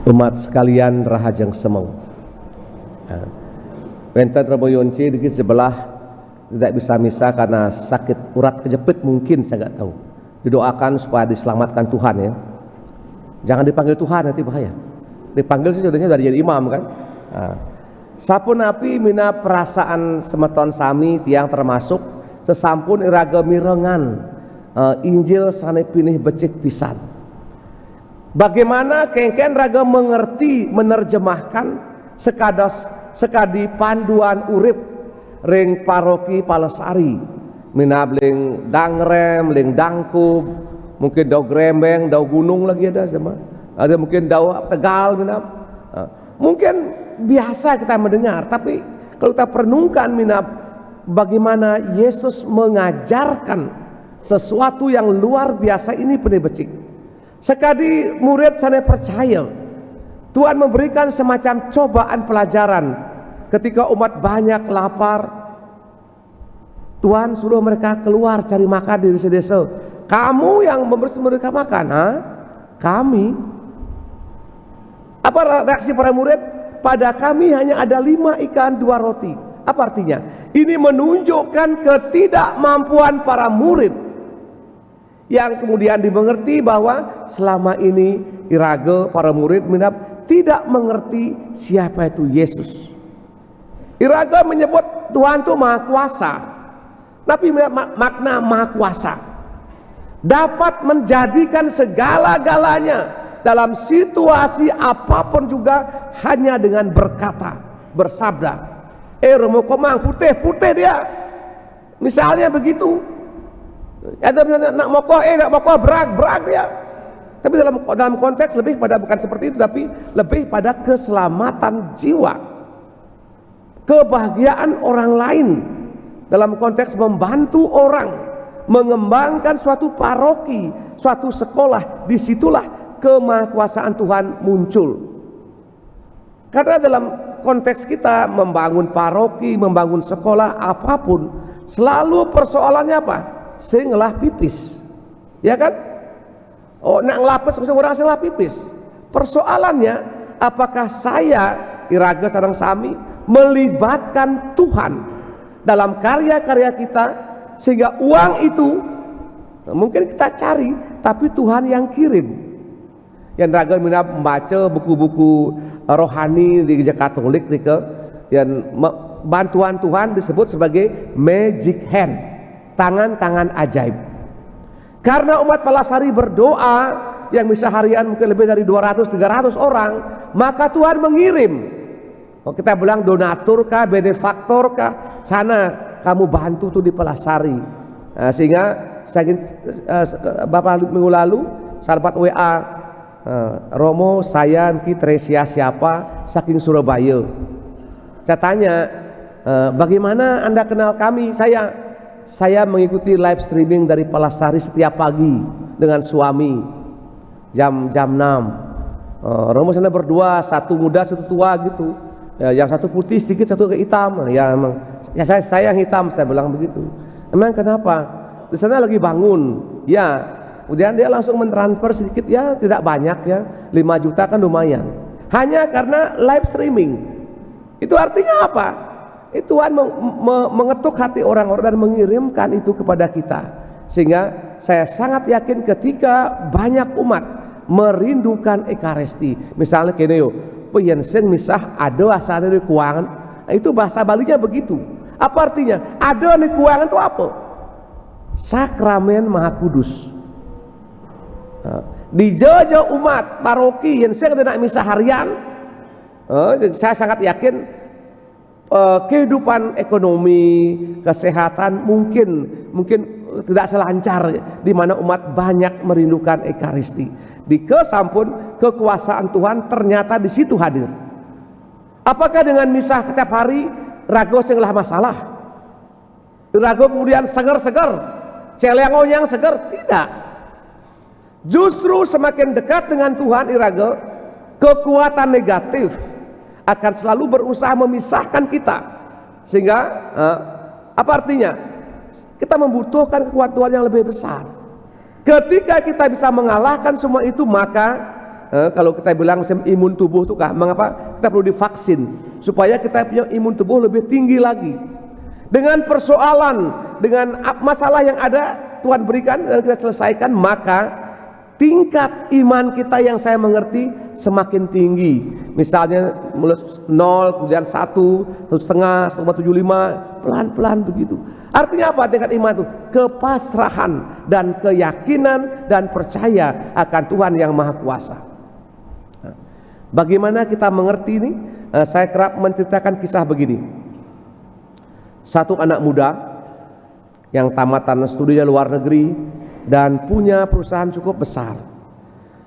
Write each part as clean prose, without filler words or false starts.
Umat sekalian rahajeng semeng. Wenten Reboyonci dikit sebelah tidak bisa misa karena sakit urat kejepit, mungkin saya nggak tahu. Didoakan supaya diselamatkan Tuhan ya. Jangan dipanggil Tuhan, nanti bahaya. Dipanggil sih jadinya dari jadi imam kan. Sapun api mina perasaan semeton sami tiang termasuk sesampun iraga mirengan Injil sane pinih becik pisan. Bagaimana kengken raga mengerti menerjemahkan sekadi panduan urip ring paroki Palesari minabling dangrem ling dangkub mungkin dau grembeng dau gunung lagi ada mungkin dau Tegal minab mungkin biasa kita mendengar, tapi kalau kita perenungkan minab bagaimana Yesus mengajarkan sesuatu yang luar biasa ini penih becik. Sekadi murid sana percaya Tuhan memberikan semacam cobaan pelajaran ketika umat banyak lapar. Tuhan suruh mereka keluar cari makan di desa-desa. Kamu yang memberi mereka makan, kami. Apa reaksi para murid? Pada kami hanya ada 5 ikan 2 roti. Apa artinya? Ini menunjukkan ketidakmampuan para murid, yang kemudian dimengerti bahwa selama ini iraga para murid minap tidak mengerti siapa itu Yesus. Iraga menyebut Tuhan itu Maha Kuasa, tapi makna Maha Kuasa dapat menjadikan segala-galanya dalam situasi apapun juga hanya dengan berkata, bersabda. Romo komang putih dia, misalnya begitu. Ada nak mokoh berag ya. Tapi dalam konteks lebih pada bukan seperti itu, tapi lebih pada keselamatan jiwa, kebahagiaan orang lain dalam konteks membantu orang, mengembangkan suatu paroki, suatu sekolah. Disitulah kemahakuasaan Tuhan muncul. Karena dalam konteks kita membangun paroki, membangun sekolah apapun, selalu persoalannya apa? Saya ngelah pipis, ya kan? Nak ngelapes orang saya ngelah pipis. Persoalannya, apakah saya iraga sareng sami melibatkan Tuhan dalam karya-karya kita sehingga uang itu mungkin kita cari, tapi Tuhan yang kirim. Yang raga mina membaca buku-buku rohani di gereja Katolik, yang bantuan Tuhan disebut sebagai magic hand. Tangan-tangan ajaib. Karena umat Palasari berdoa yang bisa harian mungkin lebih dari 200-300 orang, maka Tuhan mengirim. Kalau kita bilang donatur kah, benefaktor kah, sana kamu bantu tuh di Palasari. Sehingga saya Bapak minggu lalu saya dapat WA, Romo saya Ki Tresia siapa saking Surabaya. Saya tanya, bagaimana Anda kenal kami? Saya mengikuti live streaming dari Palasari setiap pagi dengan suami jam 6. Romo sana berdua, satu muda satu tua gitu. Ya, yang satu putih sedikit, satu hitam. Ya emang ya saya yang hitam, saya bilang begitu. Emang kenapa? Di sana lagi bangun. Ya, kemudian dia langsung mentransfer sedikit, ya tidak banyak ya. 5 juta kan lumayan. Hanya karena live streaming. Itu artinya apa? Tuhan mengetuk hati orang-orang dan mengirimkan itu kepada kita, sehingga saya sangat yakin ketika banyak umat merindukan Ekaristi, misalnya kene yo penyensen misah ada asalnya di keuangan, itu bahasa Balinya begitu. Apa artinya? Ada di keuangan itu apa? Sakramen Maha Kudus. Di jojo umat paroki yang saya tidak misah harian, saya sangat yakin kehidupan ekonomi, kesehatan mungkin tidak selancar di mana umat banyak merindukan Ekaristi. Di kesampun kekuasaan Tuhan ternyata di situ hadir. Apakah dengan misa setiap hari rago singlah masalah? Rago kemudian seger-seger, celengon yang seger? Tidak. Justru semakin dekat dengan Tuhan irago, kekuatan negatif akan selalu berusaha memisahkan kita, sehingga apa artinya? Kita membutuhkan kekuatan yang lebih besar. Ketika kita bisa mengalahkan semua itu, maka kalau kita bilang imun tubuh itu kah, mengapa kita perlu divaksin supaya kita punya imun tubuh lebih tinggi lagi. Dengan persoalan, dengan masalah yang ada Tuhan berikan dan kita selesaikan, maka tingkat iman kita yang saya mengerti semakin tinggi. Misalnya mulai 0, kemudian 1, 1,5, 1,75, pelan-pelan begitu. Artinya apa tingkat iman itu? Kepasrahan dan keyakinan dan percaya akan Tuhan yang Maha Kuasa. Bagaimana kita mengerti ini? Saya kerap menceritakan kisah begini. Satu anak muda yang tamatan studinya luar negeri dan punya perusahaan cukup besar,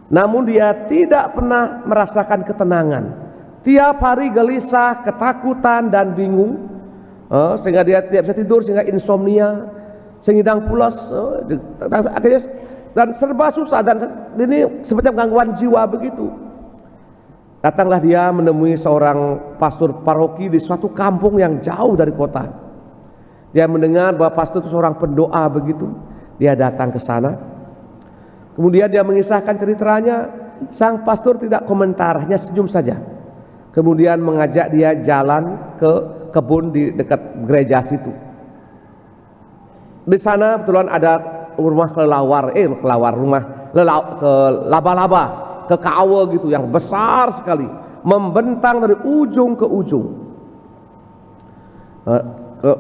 namun dia tidak pernah merasakan ketenangan. Tiap hari gelisah, ketakutan dan bingung, sehingga dia tidak bisa tidur, sehingga insomnia, sengidang pulas, akhirnya dan serba susah, dan ini semacam gangguan jiwa begitu. Datanglah dia menemui seorang pastor paroki di suatu kampung yang jauh dari kota. Dia mendengar bahwa pastor itu seorang pendoa begitu. Dia datang ke sana. Kemudian dia mengisahkan ceritanya. Sang pastor tidak komentar, hanya senyum saja. Kemudian mengajak dia jalan ke kebun di dekat gereja situ. Di sana kebetulan ada rumah laba-laba, kekawa gitu yang besar sekali, membentang dari ujung ke ujung.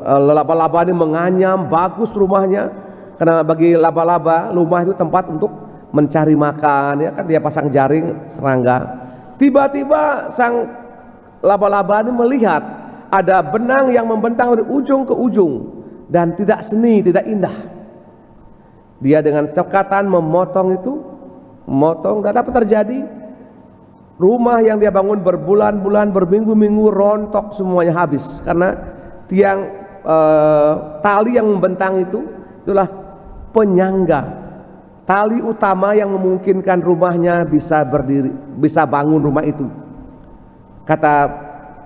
Laba-laba ini menganyam, bagus rumahnya, karena bagi laba-laba rumah itu tempat untuk mencari makan, ya kan, dia pasang jaring serangga. Tiba-tiba sang laba-laba ini melihat ada benang yang membentang dari ujung ke ujung dan tidak seni, tidak indah. Dia dengan cekatan memotong itu, memotong, dan apa terjadi? Rumah yang dia bangun berbulan-bulan, berminggu-minggu rontok semuanya, habis karena tiang tali yang membentang itu itulah penyangga, tali utama yang memungkinkan rumahnya bisa berdiri, bisa bangun rumah itu. Kata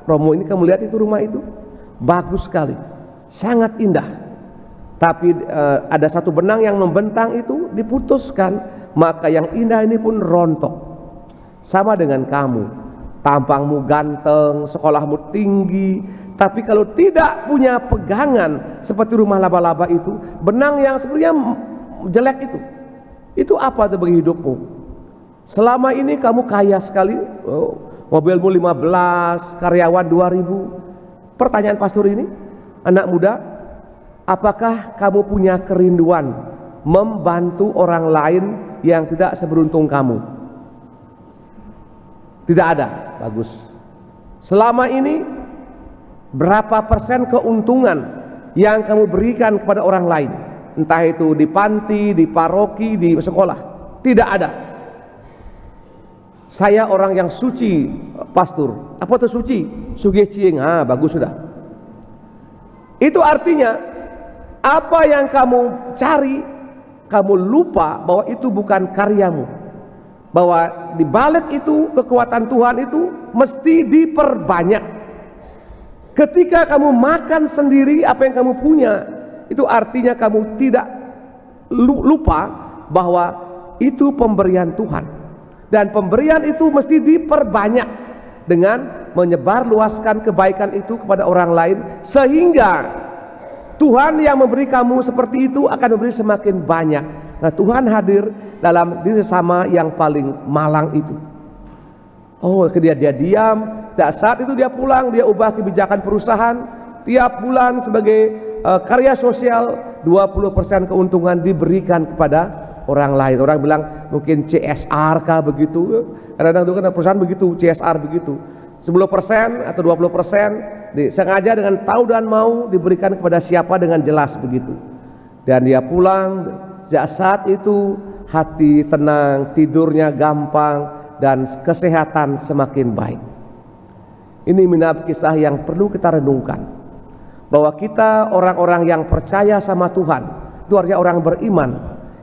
Romo, ini kamu lihat itu rumah itu bagus sekali, sangat indah, tapi ada satu benang yang membentang itu diputuskan, maka yang indah ini pun rontok. Sama dengan kamu, tampangmu ganteng, sekolahmu tinggi, tapi kalau tidak punya pegangan seperti rumah laba-laba itu, benang yang sebenarnya jelek itu apa itu bagi hidupmu? Selama ini kamu kaya sekali, mobilmu 15, karyawan 2000. Pertanyaan pastor ini, anak muda, apakah kamu punya kerinduan membantu orang lain yang tidak seberuntung kamu? Tidak ada. Bagus. Selama ini berapa persen keuntungan yang kamu berikan kepada orang lain, entah itu di panti, di paroki, di sekolah? Tidak ada. Saya orang yang suci, pastor. Apa itu suci? Sugih ciing. Bagus sudah. Itu artinya apa yang kamu cari, kamu lupa bahwa itu bukan karyamu, bahwa di balik itu kekuatan Tuhan itu mesti diperbanyak. Ketika kamu makan sendiri apa yang kamu punya, itu artinya kamu tidak lupa bahwa itu pemberian Tuhan, dan pemberian itu mesti diperbanyak dengan menyebarluaskan kebaikan itu kepada orang lain, sehingga Tuhan yang memberi kamu seperti itu akan memberi semakin banyak. Nah, Tuhan hadir dalam diri sesama yang paling malang itu. Dia diam. Saat itu dia pulang, dia ubah kebijakan perusahaan. Tiap bulan sebagai karya sosial 20% keuntungan diberikan kepada orang lain. Orang bilang mungkin CSR kah begitu. Kadang-kadang itu kan perusahaan begitu, CSR begitu. 10% atau 20% sengaja dengan tahu dan mau diberikan kepada siapa dengan jelas begitu. Dan dia pulang, saat itu hati tenang, tidurnya gampang, dan kesehatan semakin baik. Ini minat kisah yang perlu kita renungkan, bahwa kita orang-orang yang percaya sama Tuhan, itu artinya orang beriman.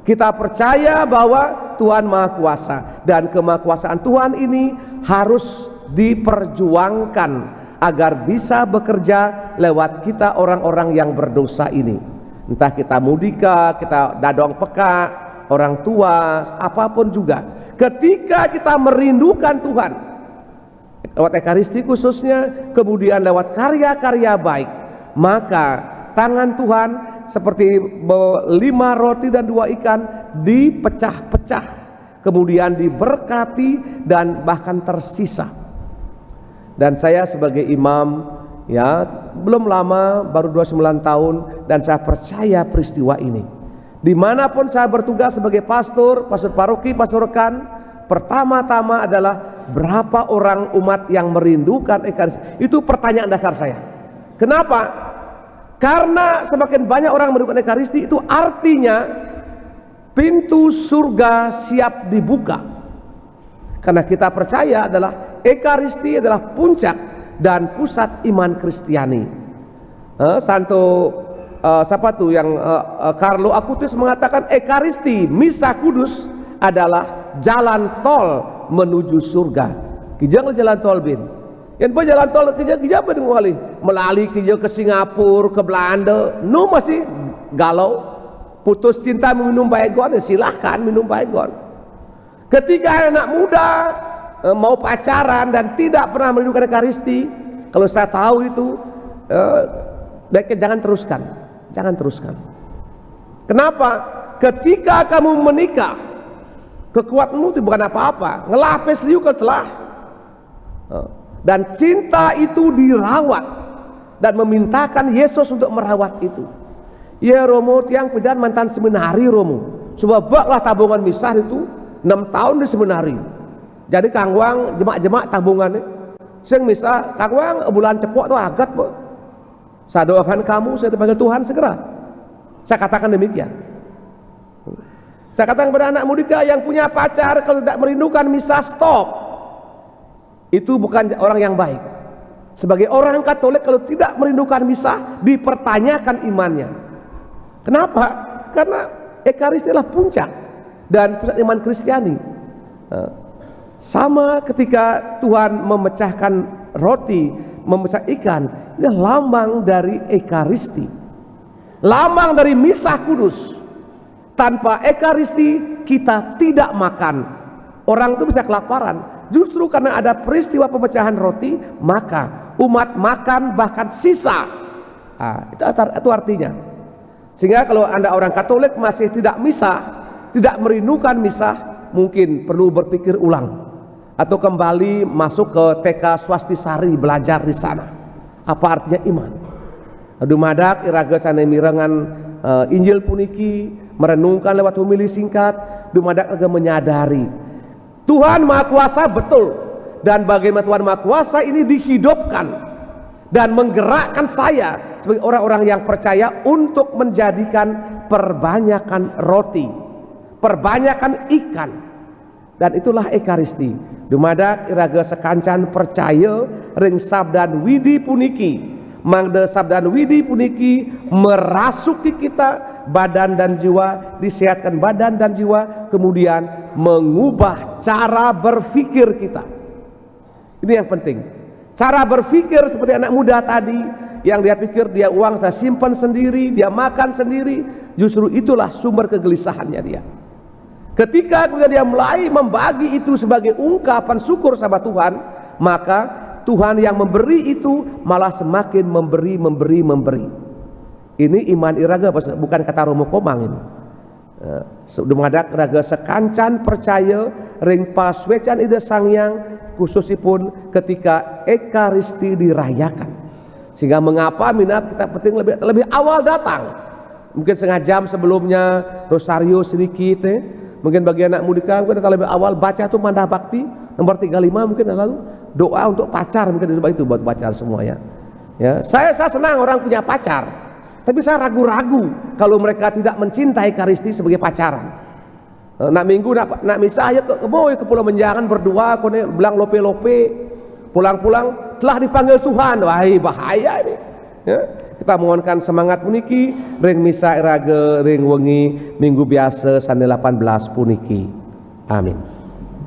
Kita percaya bahwa Tuhan Maha Kuasa, dan kemahakuasaan Tuhan ini harus diperjuangkan agar bisa bekerja lewat kita orang-orang yang berdosa ini. Entah kita mudika, kita dadong peka, orang tua, apapun juga. Ketika kita merindukan Tuhan lewat Ekaristi khususnya, kemudian lewat karya-karya baik, maka tangan Tuhan seperti 5 roti dan 2 ikan dipecah-pecah, kemudian diberkati dan bahkan tersisa. Dan saya sebagai imam, ya, belum lama, baru 29 tahun, dan saya percaya peristiwa ini. Dimanapun saya bertugas sebagai pastor paroki, pastor rekan, pertama-tama adalah berapa orang umat yang merindukan Ekaristi. Itu pertanyaan dasar saya. Kenapa? Karena semakin banyak orang merindukan Ekaristi, itu artinya pintu surga siap dibuka. Karena kita percaya adalah Ekaristi adalah puncak dan pusat iman Kristiani. Siapa tuh yang Carlo Acutis mengatakan Ekaristi, misa kudus adalah jalan tol menuju surga. Kijang jalan tol bin. Yang jalan tol kijang kali melalui kijang ke Singapura, ke Belanda. No, masih galau. Putus cinta minum baygon, silahkan minum baygon. Ketika anak muda mau pacaran dan tidak pernah merindukan Ekaristi, kalau saya tahu itu, baiknya jangan teruskan. Kenapa? Ketika kamu menikah, kekuatanmu itu bukan apa-apa, ngelapis liu telah. Dan cinta itu dirawat dan memintakan Yesus untuk merawat itu. Ya Romo, tiang pejalan mantan seminari Romo, sebablah tabungan misah itu 6 tahun di seminari. Jadi Kang Wang jemak-jemak tabungannya. Sing misah Kang Wang bulan cepok tuh agat, Bu. Saya doakan kamu, saya dipanggil Tuhan segera. Saya katakan demikian. Saya katakan kepada anak muda yang punya pacar, kalau tidak merindukan misa, stop. Itu bukan orang yang baik. Sebagai orang Katolik, kalau tidak merindukan misa, dipertanyakan imannya. Kenapa? Karena Ekaristi adalah puncak dan pusat iman Kristiani. Sama ketika Tuhan memecahkan roti, memecah ikan, ini lambang dari Ekaristi, lambang dari misa kudus. Tanpa Ekaristi kita tidak makan. Orang itu bisa kelaparan. Justru karena ada peristiwa pemecahan roti, maka umat makan bahkan sisa. Itu artinya. Sehingga kalau Anda orang Katolik masih tidak misa, tidak merindukan misa, mungkin perlu berpikir ulang atau kembali masuk ke TK Swastisari, belajar di sana apa artinya iman. Dumadak iraga sana mirengan Injil puniki, merenungkan lewat homili singkat, dumadak agak menyadari Tuhan Maha Kuasa betul, dan bagaimana Tuhan Maha Kuasa ini dihidupkan dan menggerakkan saya sebagai orang-orang yang percaya untuk menjadikan perbanyakan roti, perbanyakan ikan, dan itulah Ekaristi. Dumadak iraga sekancan percaya ring sabdan widi puniki, mangde sabdan widi puniki merasuki kita, badan dan jiwa, disehatkan badan dan jiwa, kemudian mengubah cara berpikir kita. Ini yang penting. Cara berpikir seperti anak muda tadi, yang dia pikir dia uang saya simpan sendiri, dia makan sendiri, justru itulah sumber kegelisahannya dia. Ketika kemudian dia mulai membagi itu sebagai ungkapan syukur sama Tuhan, maka Tuhan yang memberi itu malah semakin memberi. Ini iman iraga, bukan kata Romo Komang ini. Dumadak raga sekancan percaya ring paswecan ide sangyang, khususipun ketika Ekaristi dirayakan. Sehingga mengapa minat kita penting lebih awal datang, mungkin setengah jam sebelumnya rosario sedikit, mungkin bagi anak muda mungkin datang lebih awal, baca tuh mandah bakti nomor 35, mungkin lalu doa untuk pacar, mungkin itu buat pacar semua ya. Saya senang orang punya pacar, tapi saya ragu-ragu kalau mereka tidak mencintai Ekaristi sebagai pacaran. Nak minggu nak misa ya ke Pulau Menjangan berdua, kone bilang lope-lope, pulang-pulang telah dipanggil Tuhan. Wah, bahaya ini. Ya, kita mohonkan semangat puniki, ring misa irage ring wengi minggu biasa sane 18 puniki. Amin.